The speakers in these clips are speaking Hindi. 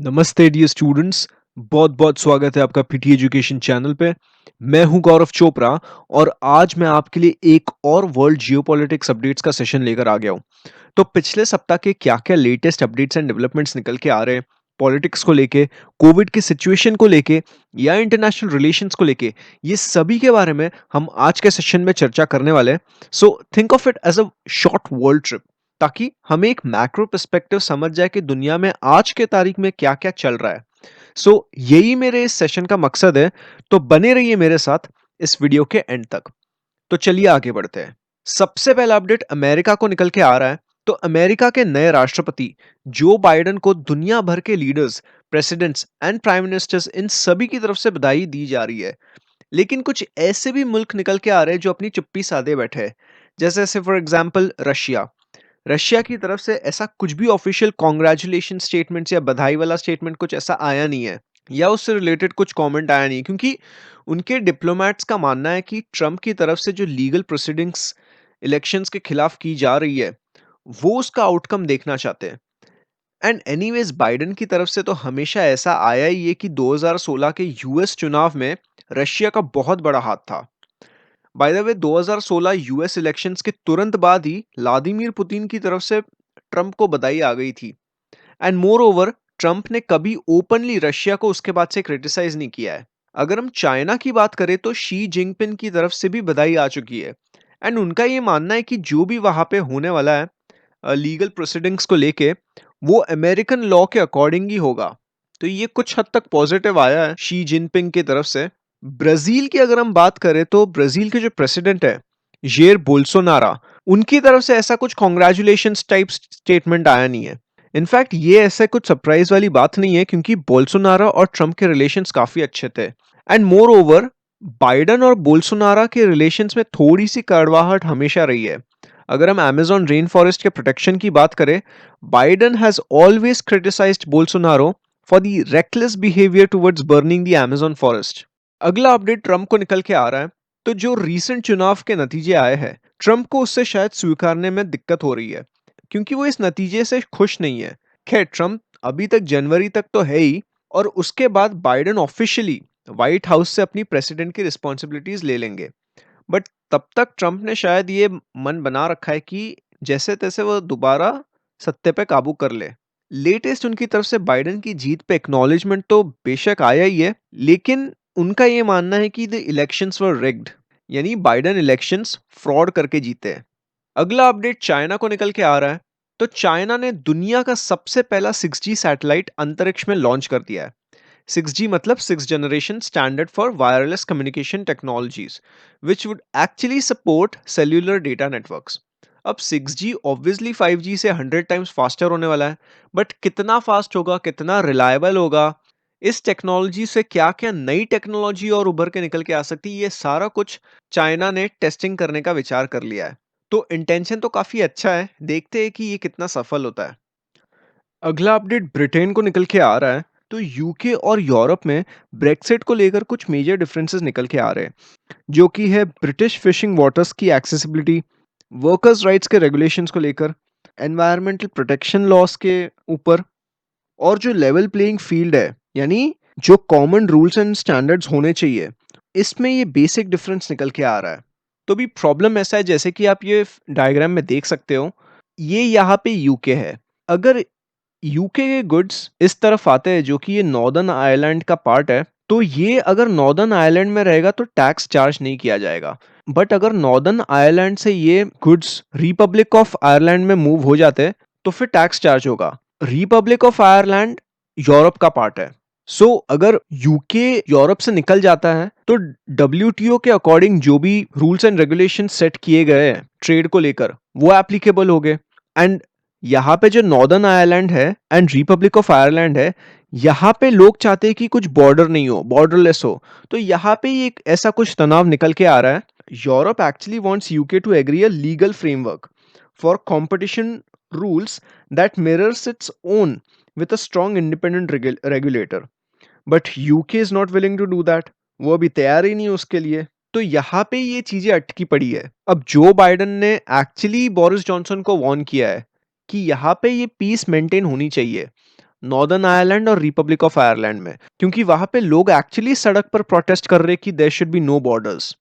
नमस्ते डियर स्टूडेंट्स। बहुत बहुत स्वागत है आपका पीटी एजुकेशन चैनल पे। मैं हूं गौरव चोपड़ा और आज मैं आपके लिए एक और वर्ल्ड जियोपॉलिटिक्स अपडेट्स का सेशन लेकर आ गया हूं। तो पिछले सप्ताह के क्या क्या लेटेस्ट अपडेट्स एंड डेवलपमेंट्स निकल के आ रहे हैं पॉलिटिक्स को लेके, कोविड की सिचुएशन को लेके या इंटरनेशनल रिलेशंस को लेके, ये सभी के बारे में हम आज के सेशन में चर्चा करने वाले हैं। So think of it as a short world trip, ताकि हमें एक मैक्रो पर्सपेक्टिव समझ जाए कि दुनिया में आज के तारीख में क्या क्या चल रहा है। यही मेरे इस सेशन का मकसद है। तो बने रहिए मेरे साथ इस वीडियो के एंड तक। तो चलिए आगे बढ़ते हैं। सबसे पहला अपडेट अमेरिका को निकल के आ रहा है। तो अमेरिका के नए राष्ट्रपति जो बाइडेन को दुनिया भर के leaders, presidents and prime ministers, इन सभी की तरफ से बधाई दी जा रही है। लेकिन कुछ ऐसे भी मुल्क निकल के आ रहे हैं जो अपनी चुप्पी साधे बैठे हैं। जैसे फॉर एग्जाम्पल रशिया। रशिया की तरफ से ऐसा कुछ भी ऑफिशियल कॉन्ग्रेचुलेशन स्टेटमेंट्स या बधाई वाला स्टेटमेंट कुछ ऐसा आया नहीं है, या उससे रिलेटेड कुछ कमेंट आया नहीं, क्योंकि उनके डिप्लोमेट्स का मानना है कि ट्रम्प की तरफ से जो लीगल प्रोसीडिंग्स इलेक्शंस के खिलाफ की जा रही है, वो उसका आउटकम देखना चाहते हैं। एंड एनीवेज बाइडेन की तरफ से तो हमेशा ऐसा आया ही है कि 2016 के यूएस चुनाव में रशिया का बहुत बड़ा हाथ था। By the way 2016 US elections के तुरंत बाद ही व्लादिमीर पुतिन की तरफ से ट्रंप को बधाई आ गई थी। एंड मोर ओवर, ट्रंप ने कभी ओपनली रशिया को उसके बाद से क्रिटिसाइज नहीं किया है। अगर हम चाइना की बात करें तो शी जिनपिंग की तरफ से भी बधाई आ चुकी है। एंड उनका ये मानना है कि जो भी वहां पे होने वाला है लीगल प्रोसीडिंग्स को लेके, वो अमेरिकन लॉ के अकॉर्डिंग ही होगा। तो ये कुछ हद तक पॉजिटिव आया है शी जिनपिंग की तरफ से। ब्राजील की अगर हम बात करें तो ब्राजील के जो प्रेसिडेंट है जेर बोल्सोनारा, उनकी तरफ से ऐसा कुछ कॉन्ग्रेचुलेशन टाइप स्टेटमेंट आया नहीं है। इनफैक्ट ये ऐसा कुछ सरप्राइज वाली बात नहीं है, क्योंकि बोल्सोनारा और ट्रंप के रिलेशंस काफी अच्छे थे। एंड मोर ओवर, बाइडन और बोल्सोनारा के रिलेशंस में थोड़ी सी कड़वाहट हमेशा रही है। अगर हम अमेजोन रेन फॉरेस्ट के प्रोटेक्शन की बात करें, Biden has always criticised Bolsonaro for the reckless behaviour towards burning the Amazon forest. अगला अपडेट ट्रंप को निकल के आ रहा है। तो जो रीसेंट चुनाव के नतीजे आए हैं, ट्रंप को उससे शायद स्वीकारने में दिक्कत हो रही है, क्योंकि वो इस नतीजे से खुश नहीं है। खैर, ट्रंप अभी तक जनवरी तक तो है ही, और उसके बाद बाइडेन ऑफिशियली व्हाइट हाउस से अपनी प्रेसिडेंट की रिस्पॉन्सिबिलिटीज ले लेंगे। बट तब तक ट्रंप ने शायद ये मन बना रखा है कि जैसे तैसे वो दोबारा सत्ते पे काबू कर ले। लेटेस्ट उनकी तरफ से बाइडेन की जीत पे एक्नॉलेजमेंट तो बेशक आया ही है, लेकिन उनका ये मानना है कि द इलेक्शंस वर रिग्ड, यानी बाइडेन इलेक्शंस फ्रॉड करके जीते हैं। अगला अपडेट चाइना को निकल के आ रहा है। तो चाइना ने दुनिया का सबसे पहला 6G सैटेलाइट अंतरिक्ष में लॉन्च कर दिया है। 6G मतलब six generation standard for wireless communication technologies, which would actually support cellular data networks. अब 6G ऑब्वियसली 5G से 100 टाइम्स फास्टर होने वाला है, बट कितना फास्ट होगा, कितना रिलायबल होगा, इस टेक्नोलॉजी से क्या क्या नई टेक्नोलॉजी और उभर के निकल के आ सकती है, ये सारा कुछ चाइना ने टेस्टिंग करने का विचार कर लिया है। तो इंटेंशन तो काफी अच्छा है, देखते हैं कि ये कितना सफल होता है। अगला अपडेट ब्रिटेन को निकल के आ रहा है। तो यूके और यूरोप में ब्रेक्सिट को लेकर कुछ मेजर डिफरेंसेस निकल के आ रहे हैं, जो कि है ब्रिटिश फिशिंग वाटर्स की एक्सेसिबिलिटी, वर्कर्स राइट्स के रेगुलेशंस को लेकर, एनवायरमेंटल प्रोटेक्शन लॉस के ऊपर, और जो लेवल प्लेइंग फील्ड है, यानी जो कॉमन रूल्स एंड स्टैंडर्ड्स होने चाहिए, इसमें ये बेसिक डिफरेंस निकल के आ रहा है। तो भी प्रॉब्लम ऐसा है, जैसे कि आप ये डायग्राम में देख सकते हो, ये यहाँ पे यूके है। अगर यूके के गुड्स इस तरफ आते हैं, जो कि ये नॉर्दर्न आयरलैंड का पार्ट है, तो ये अगर नॉर्दर्न आयरलैंड में रहेगा तो टैक्स चार्ज नहीं किया जाएगा। बट अगर नॉर्दर्न आयरलैंड से ये गुड्स रिपब्लिक ऑफ आयरलैंड में मूव हो जाते हैं, तो फिर टैक्स चार्ज होगा। रिपब्लिक ऑफ आयरलैंड यूरोप का पार्ट है। अगर यूके यूरोप से निकल जाता है, तो डब्ल्यूटीओ के अकॉर्डिंग जो भी रूल्स एंड रेगुलेशन सेट किए गए हैं ट्रेड को लेकर, वो एप्लीकेबल हो गए। एंड यहाँ पे जो नॉर्दर्न आयरलैंड है एंड रिपब्लिक ऑफ आयरलैंड है, यहाँ पे लोग चाहते हैं कि कुछ बॉर्डर नहीं हो, बॉर्डरलेस हो। तो यहाँ पे ही एक ऐसा कुछ तनाव निकल के आ रहा है। Europe actually wants UK to agree a legal framework for competition rules that mirrors its own with a strong independent regulator. But UK is not willing to do that. वो अभी तैयार ही नहीं है उसके लिए। तो यहाँ पे ये चीजें अटकी पड़ी है। अब जो बाइडन ने एक्चुअली बोरिस जॉनसन को वार्न किया है कि यहाँ पे ये पीस मेंटेन होनी चाहिए। नॉर्दर्न आयरलैंड और रिपब्लिक ऑफ आयरलैंड में, क्योंकि वहां पे लोग एक्चुअली सड़क पर प्रोटेस्ट कर रहे कि there should be no borders.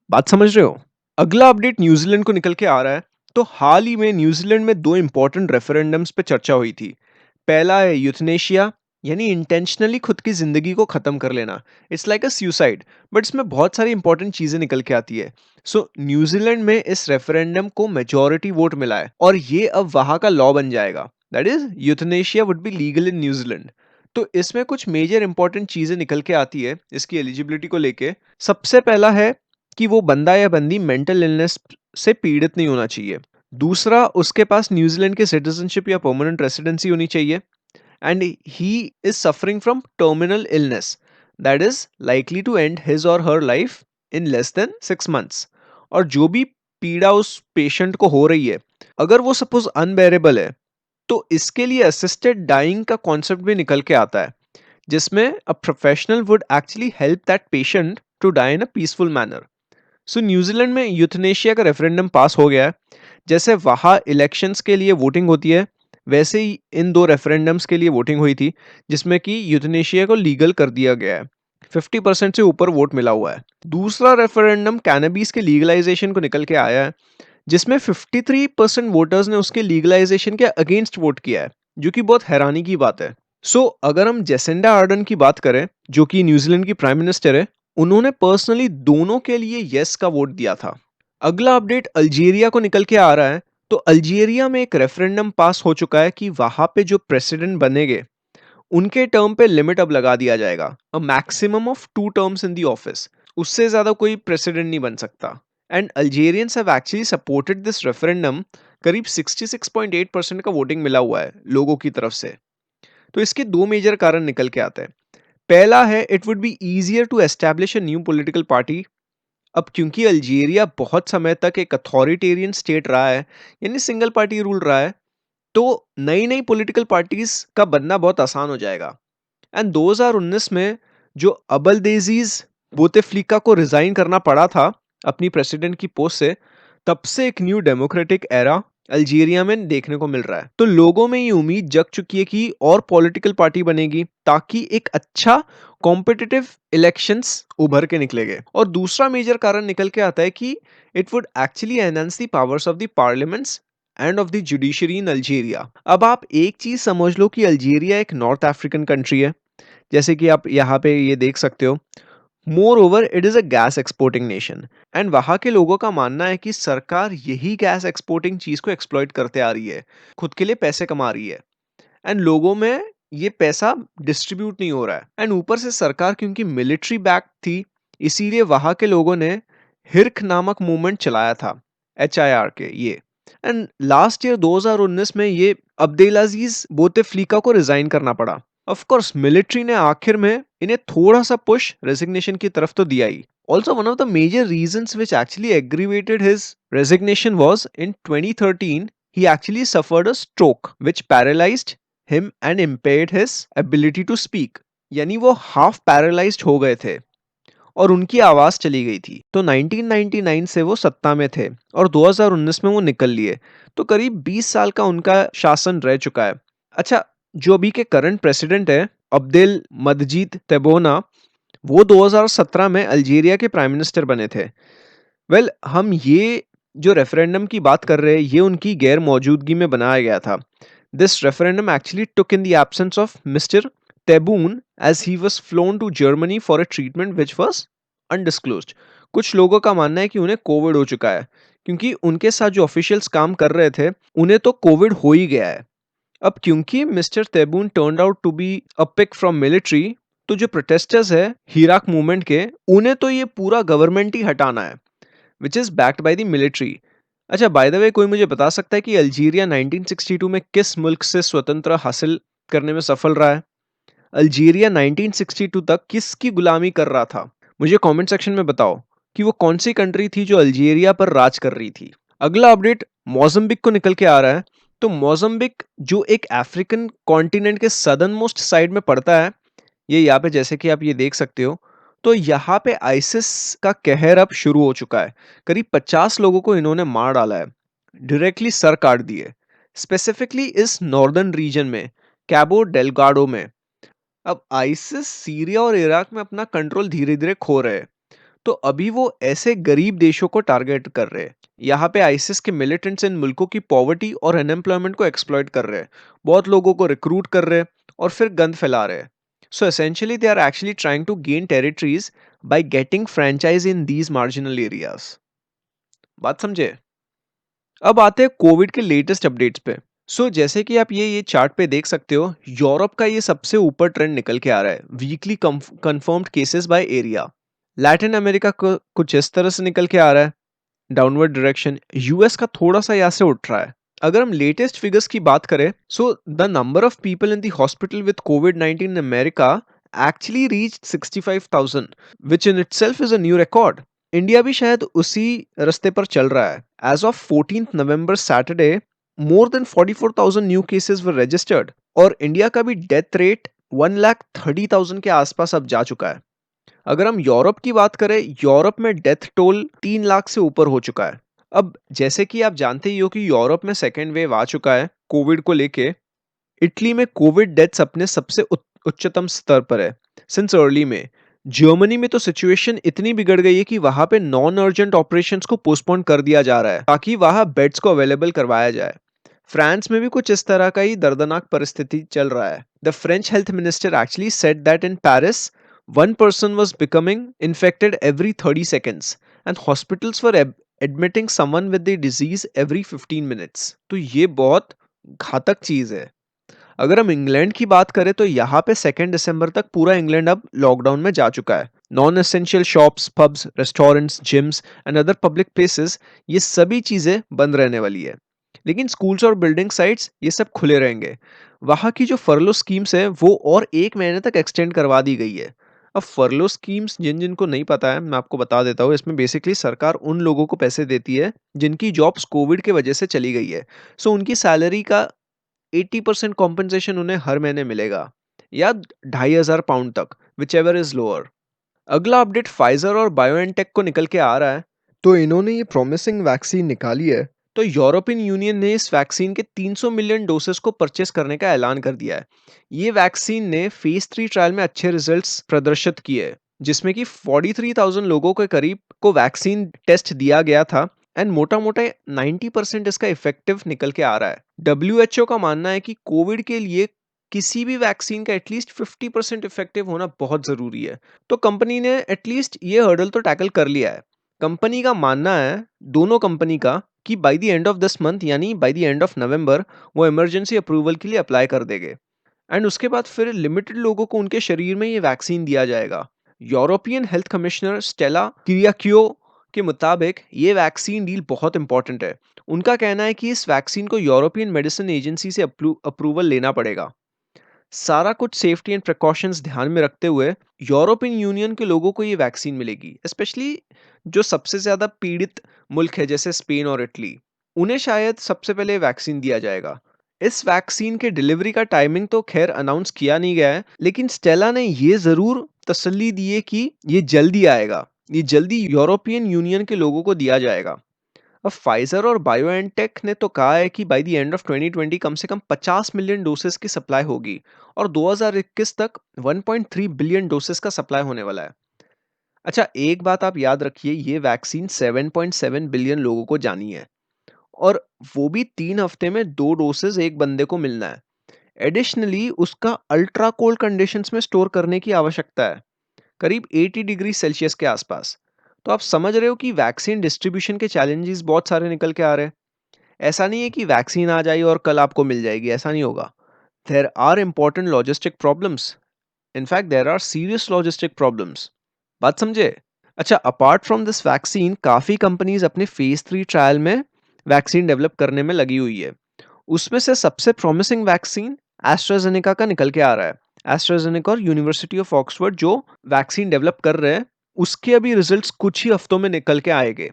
बात समझ रहे हो? अगला अपडेट न्यूजीलैंड को निकल के आ रहा है। तो हाल ही में न्यूजीलैंड में दो इंपॉर्टेंट रेफरेंडम्स पे चर्चा हुई थी। पहला है यूथनेशिया, यानी इंटेंशनली खुद की जिंदगी को खत्म कर लेना। It's like a suicide, but इसमें बहुत सारी इंपॉर्टेंट चीजें निकल के आती है। सो न्यूजीलैंड में इस रेफरेंडम को मेजोरिटी वोट मिला है और ये अब वहां का लॉ बन जाएगा। That is euthanasia would be legal in New Zealand. तो इसमें कुछ मेजर इंपॉर्टेंट चीजें निकल के आती है इसकी एलिजिबिलिटी को लेके। सबसे पहला है कि वो बंदा या बंदी मेंटल इलनेस से पीड़ित नहीं होना चाहिए। दूसरा, उसके पास न्यूजीलैंड की सिटीजनशिप या परमानेंट रेसिडेंसी होनी चाहिए। And he is suffering from terminal illness that is likely to end his और her life in less than 6 months। और जो भी पीड़ा उस पेशेंट को हो रही है, अगर वो सपोज अनबेरेबल है, तो इसके लिए असिस्टेड डाइंग का कॉन्सेप्ट भी निकल के आता है, जिसमें a professional would actually help that patient to die in a peaceful manner. So New Zealand में यूथनेशिया का रेफरेंडम पास हो गया है। जैसे वहाँ इलेक्शंस के लिए वोटिंग होती है, वैसे ही इन दो रेफरेंडम्स के लिए वोटिंग हुई थी, जिसमें कि यूथनेशिया को लीगल कर दिया गया है। 50% से ऊपर वोट मिला हुआ है। दूसरा रेफरेंडम कैनबीस के लीगलाइजेशन को निकल के आया है, जिसमें 53% वोटर्स ने उसके लीगलाइजेशन के अगेंस्ट वोट किया है, जो कि बहुत हैरानी की बात है। सो अगर हम जेसिंडा आर्डन की बात करें, जो कि न्यूजीलैंड की प्राइम मिनिस्टर है, उन्होंने पर्सनली दोनों के लिए यस का वोट दिया था। अगला अपडेट अल्जीरिया को निकल के आ रहा है। तो अल्जीरिया में एक रेफरेंडम पास हो चुका है कि वहां पे जो प्रेसिडेंट बनेंगे, उनके टर्म पे लिमिट अब लगा दिया जाएगा, a maximum of 2 terms in the office. उससे ज्यादा कोई प्रेसिडेंट नहीं बन सकता। And Algerians have actually supported this referendum. करीब 66.8% का वोटिंग मिला हुआ है लोगों की तरफ से। तो इसके दो मेजर कारण निकल के आते हैं। पहला है, it would be easier to establish a new political party. अब क्योंकि अल्जीरिया बहुत समय तक एक अथॉरिटेरियन स्टेट रहा है, यानी सिंगल पार्टी रूल रहा है, तो नई नई पॉलिटिकल पार्टीज का बनना बहुत आसान हो जाएगा। एंड 2019 में जो अबलदेजीज बोतेफ्लिका को रिजाइन करना पड़ा था अपनी प्रेसिडेंट की पोस्ट से, तब से एक न्यू डेमोक्रेटिक एरा अल्जीरिया में देखने को मिल रहा है। तो लोगों में ये उम्मीद जग चुकी है कि और पॉलिटिकल पार्टी बनेगी, ताकि एक अच्छा कॉम्पिटिटिव इलेक्शंस उभर के निकलेंगे। और दूसरा मेजर कारण निकल के आता है कि it would actually enhance the powers of the parliaments end of the judiciary in Algeria. अब आप एक चीज समझ लो कि अल्जीरिया एक नॉर्थ अफ्रीकन कंट्री है, जैसे कि आप यहाँ पे ये देख सकते हो। More over it is a gas exporting nation. And वहाँ के लोगों का मानना है कि सरकार यही गैस एक्सपोर्टिंग चीज को एक्सप्लॉइट करते आ रही है, खुद के लिए पैसे कमा रही है। एंड लोगों में ये पैसा डिस्ट्रीब्यूट नहीं हो रहा है। एंड ऊपर से सरकार क्योंकि मिलिट्री बैक थी, इसीलिए वहाँ के लोगों ने हिरक नामक मूवमेंट चलाया था, HIR के ये। एंड लास्ट ईयर 2019 में ये अब्देलाजीज बोतेफ्लिका को रिजाइन करना पड़ा। ऑफ कोर्स मिलिट्री ने आखिर में इन्हें थोड़ा सा पुश रेजिग्नेशन की तरफ तो दिया ही। Also, one of the major reasons which actually aggravated his resignation was in 2013, he actually suffered a stroke which paralyzed him and impaired his ability to speak। यानी वो हाफ पैरालाइज्ड हो गए थे और उनकी आवाज चली गई थी। तो 1999 से वो सत्ता में थे और 2019 में वो निकल लिए। तो करीब 20 साल का उनका शासन रह चुका है। अच्छा, जो अभी के करंट प्रेसिडेंट है अब्देल मजीद तेबोना, वो 2017 में अल्जीरिया के प्राइम मिनिस्टर बने थे। वेल, हम ये जो रेफरेंडम की बात कर रहे हैं, ये उनकी गैर मौजूदगी में बनाया गया था। This referendum actually took in the absence of mister Tebboune as he was flown to Germany for a treatment which was undisclosed. कुछ लोगों का मानना है कि उन्हें कोविड हो चुका है, क्योंकि उनके साथ जो ऑफिशियल्स काम कर रहे थे, उन्हें तो कोविड हो ही गया है। अब क्योंकि mister Tebboune turned out to be a pick from military, तो जो प्रोटेस्टर्स है हिराक मूवमेंट के, उन्हें तो ये पूरा गवर्नमेंट ही हटाना है, which is backed by the military. अच्छा, बाय द वे, कोई मुझे बता सकता है कि अल्जीरिया 1962 में किस मुल्क से स्वतंत्र हासिल करने में सफल रहा है? अल्जीरिया 1962 तक किसकी गुलामी कर रहा था? मुझे कमेंट सेक्शन में बताओ कि वो कौन सी कंट्री थी जो अल्जीरिया पर राज कर रही थी। अगला अपडेट मोजाम्बिक को निकल के आ रहा है। तो मोजाम्बिक जो एक अफ्रीकन कॉन्टिनेंट के सदर्न मोस्ट साइड में पड़ता है, ये यहाँ पे जैसे कि आप ये देख सकते हो। तो यहाँ पे आइसिस का कहर अब शुरू हो चुका है। करीब 50 लोगों को इन्होंने मार डाला है, डायरेक्टली सर काट दिए, स्पेसिफिकली इस नॉर्दर्न रीजन में। कैबो डेलगाडो में। अब आईसिस सीरिया और इराक में अपना कंट्रोल धीरे धीरे खो रहे हैं, तो अभी वो ऐसे गरीब देशों को टारगेट कर रहे हैं। यहाँ पे आईसिस के मिलिटेंट्स इन मुल्कों की पॉवर्टी और अनएम्प्लॉयमेंट को एक्सप्लॉइट कर रहे हैं, बहुत लोगों को रिक्रूट कर रहे हैं और फिर गंद फैला रहे हैं। So essentially they are actually trying to gain territories by getting franchise in these marginal areas. बात समझे? अब आते हैं कोविड के लेटेस्ट अपडेट्स पे। जैसे कि आप ये चार्ट पे देख सकते हो, यूरोप का ये सबसे ऊपर ट्रेंड निकल के आ रहा है, weekly confirmed cases by area. Latin America को कुछ इस तरह से निकल के आ रहा है, डाउनवर्ड डायरेक्शन। यूएस का थोड़ा सा यहाँ से उठ रहा है। अगर हम लेटेस्ट फिगर्स की बात करें, the number of people in the hospital with COVID 19 in America actually reached 65,000, which in itself is a new record. India भी शायद उसी रास्ते पर चल रहा है। As of 14th November Saturday, more than 44,000 new cases were registered और इंडिया का भी डेथ रेट 1,30,000 के आसपास अब जा चुका है। अगर हम यूरोप की बात करें, यूरोप में डेथ टोल 3 लाख से ऊपर हो चुका है। अब जैसे कि आप जानते ही हो कि यूरोप में सेकेंड वेव आ चुका है कोविड को लेके। इटली में कोविड डेथ्स अपने सबसे उच्चतम स्तर पर है सिंस अर्ली में। जर्मनी में तो सिचुएशन इतनी बिगड़ गई है कि वहां पे नॉन अर्जेंट ऑपरेशंस को पोस्टपोन कर दिया जा रहा है ताकि वहां बेड्स को अवेलेबल करवाया जाए। फ्रांस में भी कुछ इस तरह का ही दर्दनाक परिस्थिति चल रहा है। The French health minister actually said that in Paris one person was becoming infected every 30 seconds and hospitals were admitting someone with the disease every 15 minutes। तो ये बहुत घातक चीज है। अगर हम इंग्लैंड की बात करें तो यहाँ पे 2 दिसंबर तक पूरा इंग्लैंड अब लॉकडाउन में जा चुका है। Non essential shops, pubs, restaurants, gyms and other public places, ये सभी चीजें बंद रहने वाली है। लेकिन स्कूल्स और बिल्डिंग साइट्स ये सब खुले रहेंगे। वहाँ की जो फर्लो स्कीम्स है वो और 1 महीने तक एक्सटेंड करवा दी गई है। अब फर्लो स्कीम्स जिन जिनको नहीं पता है, मैं आपको बता देता हूँ। इसमें बेसिकली सरकार उन लोगों को पैसे देती है जिनकी जॉब्स कोविड के वजह से चली गई है। उनकी सैलरी का 80% कॉम्पेंसेशन उन्हें हर महीने मिलेगा, या 2,500 पाउंड तक, विच एवर इज लोअर। अगला अपडेट फाइजर और बायोएनटेक को निकल के आ रहा है। तो इन्होंने ये प्रॉमिसिंग वैक्सीन निकाली है। तो यूरोपियन यूनियन ने इस वैक्सीन के 300 मिलियन डोसेस को परचेस करने का ऐलान कर दिया है। ये वैक्सीन ने फेज 3 ट्रायल में अच्छे रिजल्ट्स प्रदर्शित किए, जिसमें कि 43,000 लोगों के करीब को वैक्सीन टेस्ट दिया गया था एंड मोटा मोटा 90% इसका इफेक्टिव निकल के आ रहा है। डब्ल्यूएचओ का मानना है कि कोविड के लिए किसी भी वैक्सीन का एटलीस्ट 50% इफेक्टिव होना बहुत जरूरी है। तो कंपनी ने एटलीस्ट ये हर्डल तो टैकल कर लिया है। कंपनी का मानना है, दोनों कंपनी का, कि by the end of this month यानी by the end of November वो इमरजेंसी अप्रूवल के लिए अप्लाई कर देंगे एंड उसके बाद फिर लिमिटेड लोगों को उनके शरीर में ये वैक्सीन दिया जाएगा। यूरोपियन हेल्थ कमिश्नर स्टेला किरियाकियो के मुताबिक ये वैक्सीन डील बहुत इंपॉर्टेंट है। उनका कहना है कि इस वैक्सीन को यूरोपियन मेडिसिन एजेंसी से अप्रूवल लेना पड़ेगा। सारा कुछ सेफ्टी एंड प्रिकॉशंस ध्यान में रखते हुए यूरोपियन यूनियन के लोगों को ये वैक्सीन मिलेगी, स्पेशली जो सबसे ज्यादा पीड़ित मुल्क है जैसे स्पेन और इटली, उन्हें शायद सबसे पहले वैक्सीन दिया जाएगा। इस वैक्सीन के डिलीवरी का टाइमिंग तो खैर अनाउंस किया नहीं गया है, लेकिन स्टेला ने ये जरूर तसल्ली दी है कि ये जल्दी आएगा, ये जल्दी यूरोपियन यूनियन के लोगों को दिया जाएगा। अब फाइजर और बायोएनटेक ने तो कहा है कि बाय द एंड ऑफ 2020 कम से कम 50 मिलियन डोसेस की सप्लाई होगी और 2021 तक 1.3 बिलियन डोसेस का सप्लाई होने वाला है। अच्छा, एक बात आप याद रखिए, ये वैक्सीन 7.7 बिलियन लोगों को जानी है और वो भी 3 हफ्ते में 2 डोसेस एक बंदे को मिलना है। एडिशनली उसका अल्ट्रा कोल्ड कंडीशंस में स्टोर करने की आवश्यकता है, करीब 80 डिग्री सेल्सियस के आसपास। तो आप समझ रहे हो कि वैक्सीन डिस्ट्रीब्यूशन के चैलेंजेस बहुत सारे निकल के आ रहे हैं। ऐसा नहीं है कि वैक्सीन आ जाएगी और कल आपको मिल जाएगी, ऐसा नहीं होगा। There are important logistic problems. In fact there are serious logistic problems. बात समझे? अच्छा, अपार्ट फ्रॉम दिस वैक्सीन काफी कंपनीज अपने फेज 3 ट्रायल में वैक्सीन डेवलप करने में लगी हुई है। उसमें से सबसे प्रॉमिसिंग वैक्सीन एस्ट्राजेनेका का निकल के आ रहा है। एस्ट्राजेनेका और यूनिवर्सिटी ऑफ ऑक्सफोर्ड जो वैक्सीन डेवलप कर रहे हैं, उसके अभी रिजल्ट्स कुछ ही हफ्तों में निकल के आएंगे।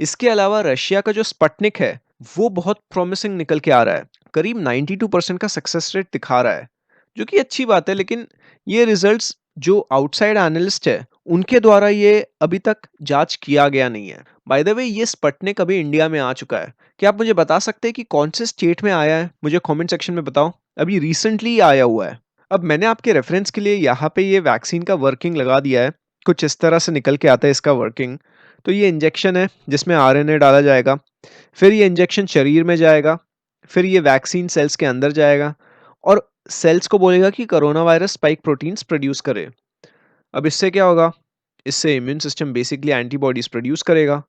इसके अलावा रशिया का जो स्पटनिक है वो बहुत प्रॉमिसिंग निकल के आ रहा है, करीब 92% का सक्सेस रेट दिखा रहा है, जो कि अच्छी बात है। लेकिन ये रिजल्ट्स जो आउटसाइड एनालिस्ट है उनके द्वारा ये अभी तक जांच किया गया नहीं है। बाय द वे, ये स्पटनिक अभी इंडिया में आ चुका है। क्या आप मुझे बता सकते हैं कि कौन से स्टेट में आया है? मुझे कमेंट सेक्शन में बताओ। अभी रिसेंटली आया हुआ है। अब मैंने आपके रेफरेंस के लिए यहाँ पे ये वैक्सीन का वर्किंग लगा दिया है। कुछ इस तरह से निकल के आता है इसका वर्किंग। तो ये इंजेक्शन है जिसमें आरएनए डाला जाएगा। फिर ये इंजेक्शन शरीर में जाएगा। फिर ये वैक्सीन सेल्स के अंदर जाएगा और सेल्स को बोलेगा कि corona virus spike proteins produce करे। अब इससे क्या होगा? इससे immune system basically antibodies produce करेगा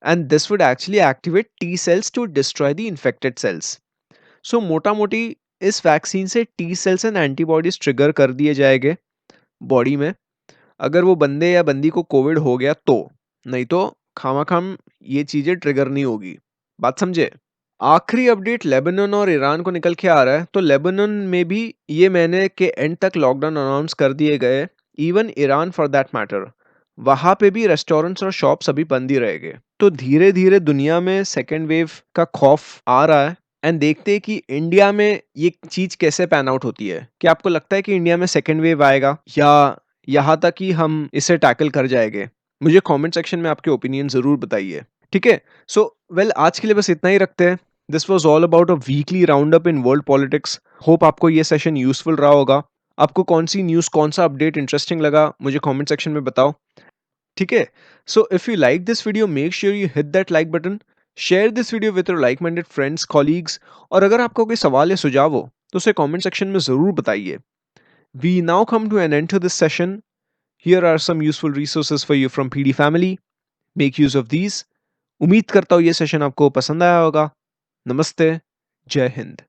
and this would actually activate T cells to destroy the infected cells. So मोटा मोटी इस वैक्सीन से T cells and antibodies trigger कर दिए जाएंगे बॉडी में, अगर वो बंदे या बंदी को कोविड हो गया तो। नहीं तो खामाखाम ये चीजें ट्रिगर नहीं होगी। बात समझे? आखिरी अपडेट लेबनान और ईरान को निकल के आ रहा है। तो लेबनान में भी ये महीने के एंड तक लॉकडाउन अनाउंस कर दिए गए। Even Iran for that matter, वहां पे भी रेस्टोरेंट्स और शॉप्स अभी बंद ही रहेंगे। तो धीरे धीरे दुनिया में सेकेंड वेव का खौफ आ रहा है एंड देखते हैं कि इंडिया में ये चीज कैसे पैन आउट होती है। क्या आपको लगता है कि इंडिया में सेकेंड वेव आएगा या यहाँ तक कि हम इसे टैकल कर जाएंगे? मुझे कमेंट सेक्शन में आपके ओपिनियन जरूर बताइए। ठीक है, सो वेल आज के लिए बस इतना ही रखते हैं। This was all about a weekly round up in world politics. Hope आपको ये सेशन यूजफुल रहा होगा। आपको कौन सी न्यूज़, कौन सा अपडेट इंटरेस्टिंग लगा, मुझे कमेंट सेक्शन में बताओ। ठीक है, so if you like this video make sure you hit that like button, share this video with your like minded friends, colleagues, और अगर आपका कोई सवाल या सुझाव हो तो उसे कमेंट सेक्शन में जरूर बताइए। We now come to an end to this session. Here are some useful resources for you from PD family. Make use of these. उम्मीद करता हूँ ये सेशन आपको पसंद आया होगा। नमस्ते। जय हिंद।